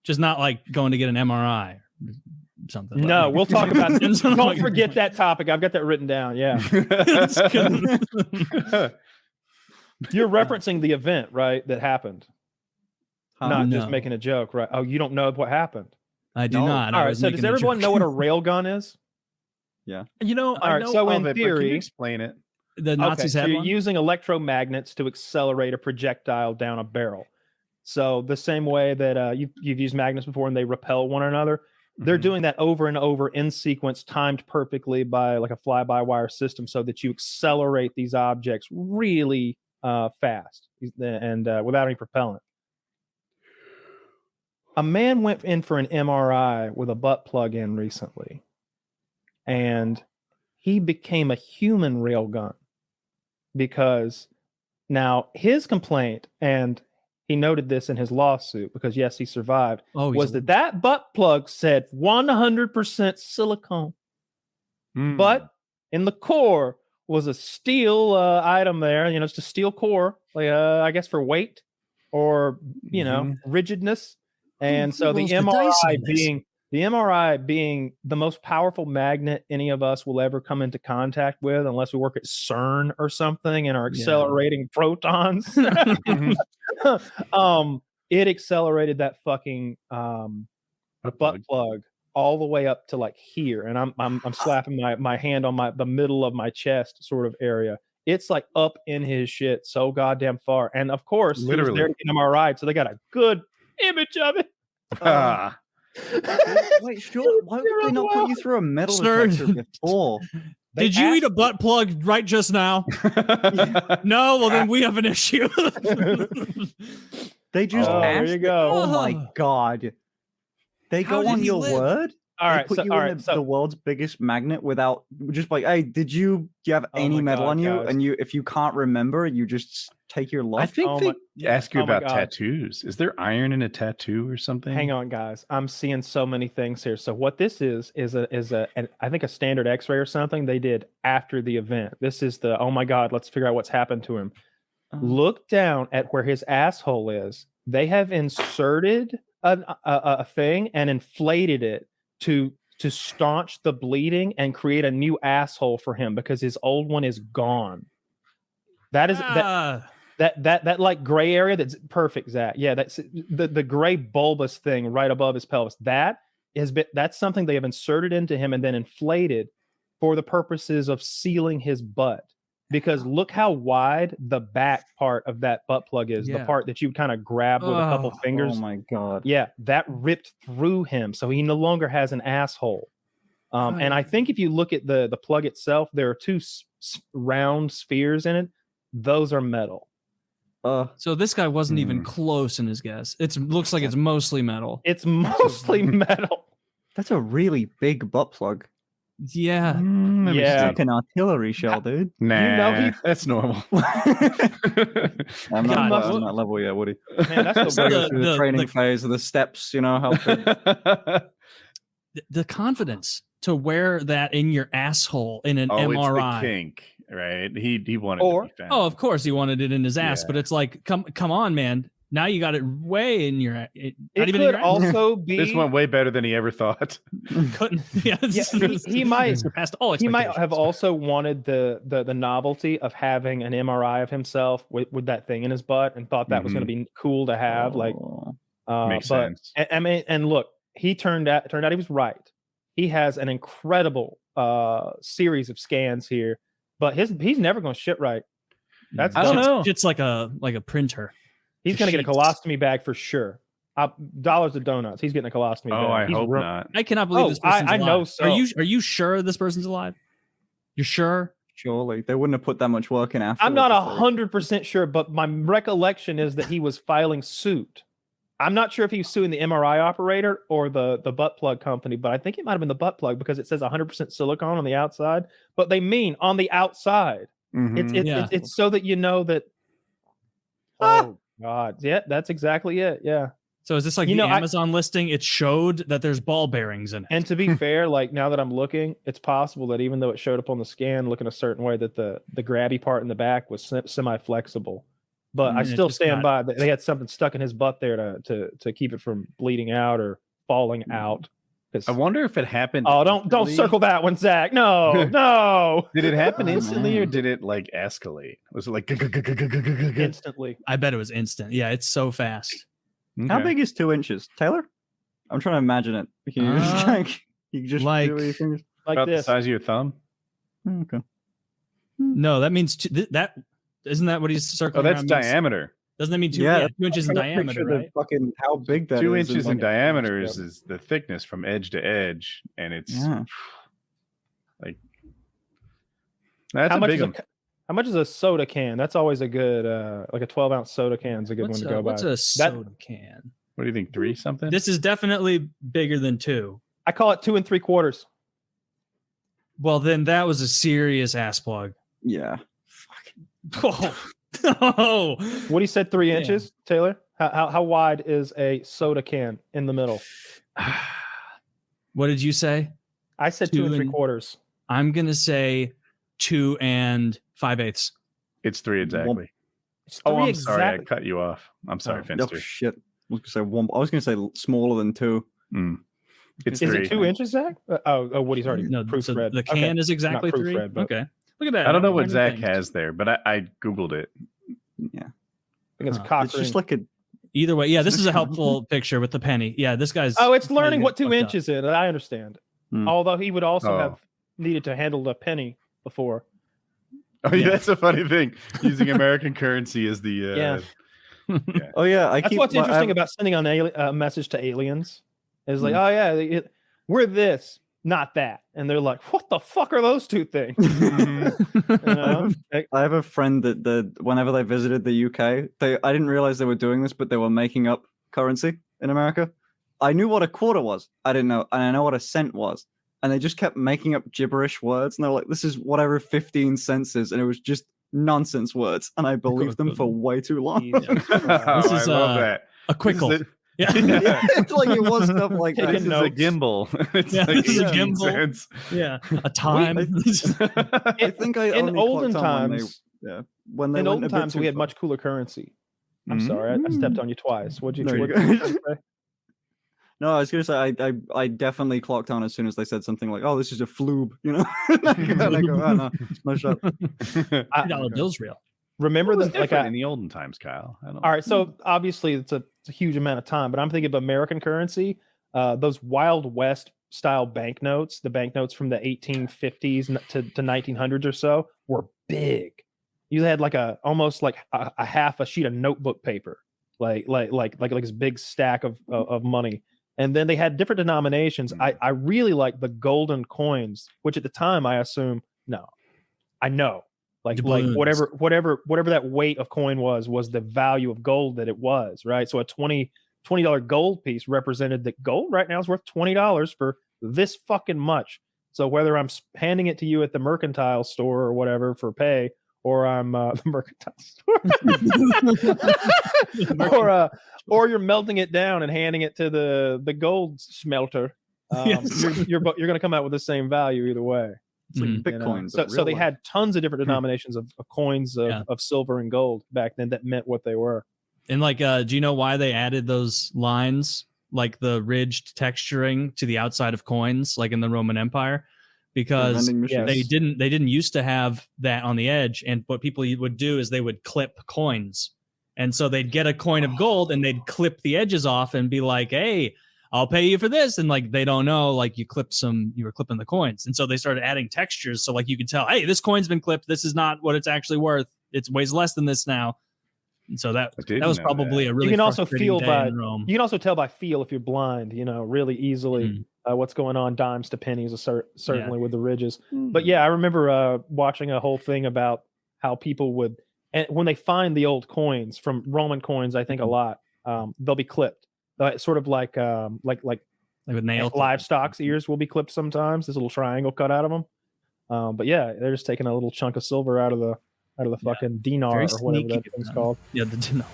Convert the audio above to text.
just not like going to get an MRI or something. No, we'll talk about it. Don't forget that topic. I've got that written down. Yeah. You're referencing the event, right? That happened. Not just making a joke, right? Oh, you don't know what happened. I do not. All right. So does everyone know what a railgun is? Yeah. You know, I know so of in it, theory, but can you explain it? The Nazis so had you're one? using electromagnets to accelerate a projectile down a barrel. So the same way that you've used magnets before and they repel one another, they're doing that over and over in sequence, timed perfectly by like a fly-by-wire system so that you accelerate these objects really fast and without any propellant. A man went in for an MRI with a butt plug in recently, and he became a human railgun because now his complaint, and he noted this in his lawsuit because yes, he survived, was that butt plug said 100% silicone, but in the core was a steel item there. You know, it's a steel core, like I guess for weight or rigidness. And so the MRI being the most powerful magnet any of us will ever come into contact with, unless we work at CERN or something and are accelerating protons. It accelerated that fucking butt plug all the way up to like here, and I'm slapping my hand on the middle of my chest sort of area. It's like up in his shit so goddamn far, and of course, literally, he was there to get MRI, so they got a good image of it. Wait, sure. Why would they not put you through a metal detector before? Did you eat a butt plug right just now? No, well then we have an issue. They just asked. There you go. Oh my god. They go on your word? All right, put you in the world's biggest magnet without just like, hey, do you have any metal on you? Guys. And if you can't remember, you just take your luck. I think they ask you about tattoos. Is there iron in a tattoo or something? Hang on, guys. I'm seeing so many things here. So what this is I think a standard X-ray or something they did after the event. This is the oh my god, let's figure out what's happened to him. Look down at where his asshole is. They have inserted a thing and inflated it to staunch the bleeding and create a new asshole for him because his old one is gone. That is that like gray area that's perfect, Zach. Yeah, that's the gray bulbous thing right above his pelvis. That's something they have inserted into him and then inflated for the purposes of sealing his butt. Because look how wide the back part of that butt plug is, the part that you kind of grab with a couple fingers. Oh my god. Yeah, that ripped through him. So he no longer has an asshole. And I think if you look at the plug itself, there are two round spheres in it. Those are metal. So this guy wasn't even close in his guess. It looks like it's mostly metal. It's mostly metal. That's a really big butt plug. Yeah. Yeah. Like an artillery shell, dude. Nah, that's normal. I'm not on that level yet, Woody. Man, that's the training phase of the steps, helping. The confidence to wear that in your asshole in an MRI. It's the kink, right? He wanted to be found. Oh, of course he wanted it in his ass, but it's like, come on, man. Now you got it way in your. It could also be. This went way better than he ever thought. Couldn't. He might surpassed all expectations. He might have also wanted the novelty of having an MRI of himself with that thing in his butt, and thought that was going to be cool to have. Makes sense. I mean, and look, he turned out he was right. He has an incredible series of scans here, but he's never going to shit right. I don't know. It's like a printer. He's going to get a colostomy bag for sure. Dollars to donuts. He's getting a colostomy bag. I hope not. I cannot believe this person's alive. I know so. Are you sure this person's alive? You're sure? Surely. They wouldn't have put that much work in after. I'm not 100% sure, but my recollection is that he was filing suit. I'm not sure if he was suing the MRI operator or the butt plug company, but I think it might have been the butt plug because it says 100% silicone on the outside, but they mean on the outside. It's so that you know that. Oh God. Yeah, that's exactly it. Yeah. So is this like the Amazon listing? It showed that there's ball bearings in it. And to be fair, like now that I'm looking, it's possible that even though it showed up on the scan looking a certain way, that the grabby part in the back was semi-flexible. But I it still just stand got- by. They had something stuck in his butt there to keep it from bleeding out or falling out. I wonder if it happened. Oh, don't instantly. circle that one, Zach. No, no. Did it happen Oh, instantly or man. did it like escalate? Was it like Instantly. I bet it was instant. Yeah, it's so fast. How big is 2 inches, Taylor? I'm trying to imagine it. Can you just you just like- do it with your fingers? Like About the this. size of your thumb? Okay. No, that means that isn't that what he's Oh, circling that's around means? diameter. Doesn't that mean 2 Yeah, 2 inches in Trying to diameter, picture the right? Fucking how big that 2 is inches in like- diameter is the thickness from edge to edge, and it's Yeah. like that's How a much big is one. how much is a soda can? That's always a good like a 12-ounce soda can is a good What's one to go by. what's a soda can? What do you think? 3 something? This is definitely bigger than 2. I call it 2 3/4. Well, then that was a serious ass plug. Yeah. Oh, no. Woody said 3 Yeah. inches. Taylor, how wide is a soda can in the middle? What did you say? I said 2 2 and- 3/4. I'm gonna say 2 5/8. It's 3 exactly. It's Oh, 3 I'm sorry. I exactly. cut you off. I'm sorry, Oh. Oh Finster. shit. I was gonna say smaller than 2. It's Is 3. it 2 inches, Zach? Oh, Woody's already No, so proofread. the can Okay. is exactly Not 3. proofread, but- Okay, look at that. I don't know what Learning Zach things. has there, but I googled it. Yeah. I think it's a Huh. cock It's just ring. like a Either way, yeah, this is a helpful picture with the penny. Yeah, this guy's. Oh, it's this guy's learning what 2 fucked up. inches is. I understand. Hmm. Although he would also Oh. have needed to handle the penny before. Oh, yeah, Yeah. that's a funny thing. Using American currency as the Yeah. Oh yeah, That's what's interesting about sending on a message to aliens. Is like, oh yeah, we're this, not that, and they're like, what the fuck are those two things? You know? I have a friend that whenever they visited the UK, I didn't realize they were doing this, but they were making up currency in America. I knew what a quarter was. I didn't know, and I know what a cent was. And they just kept making up gibberish words, and they were like, "This is whatever 15 cents is," and it was just nonsense words, and I believed them for way too long. Jesus This I is, love that. A This is quickle. a- Yeah. Yeah, it's like it was stuff like Taking that. This is a notes. gimbal. It's Yeah, like this is a 18 gimbal. cents. Yeah. A time. I think I In only olden clocked on times, when they in went olden a bit times, too we had far. much cooler currency. I'm sorry, I stepped on you twice. What'd you No, what'd you're you good. say? No, I was gonna say I definitely clocked on as soon as they said something like, "Oh, this is a floob," you know. And I go, "Oh no shot." $3 bill's real. Remember What was that? Like, different in the olden times, Kyle? I don't. all right, so obviously it's a huge amount of time, but I'm thinking of American currency. Those Wild West style banknotes, the banknotes from the 1850s to 1900s or so, were big. You had like almost like a half a sheet of notebook paper, like this big stack of money. And then they had different denominations. I really like the golden coins, which at the time I assume I know. Like Doubloons. whatever that weight of coin was the value of gold that it was, right? So a $20 gold piece represented that gold right now is worth $20 for this fucking much. So whether I'm handing it to you at the mercantile store or whatever for pay, or I'm the mercantile store, or you're melting it down and handing it to the gold smelter, Yes. you're going to come out with the same value either way. It's like Mhm. Bitcoin. So they had tons of different denominations of coins of silver and gold back then that meant what they were. And like, do you know why they added those lines, like the ridged texturing to the outside of coins, like in the Roman Empire? Because vending machines. they didn't used to have that on the edge, and what people would do is they would clip coins, and so they'd get a coin of gold and they'd clip the edges off and be like, "Hey, I'll pay you for this," and like they don't know, like you were clipping the coins, and so they started adding textures, so like you could tell, hey, this coin's been clipped. This is not what it's actually worth. It's weighs less than this now. And so that was probably a really you can also frustrating feel day by in Rome. you can also tell by feel if you're blind, really easily what's going on, dimes to pennies, certainly with the ridges. But yeah, I remember watching a whole thing about how people would, and when they find the old coins from Roman coins, I think a lot, they'll be clipped, sort of like with nail livestock's ears will be clipped sometimes. This little triangle cut out of them. But yeah, they're just taking a little chunk of silver out of the fucking dinar Very or whatever sneaky that thing's called. Yeah, the dinar.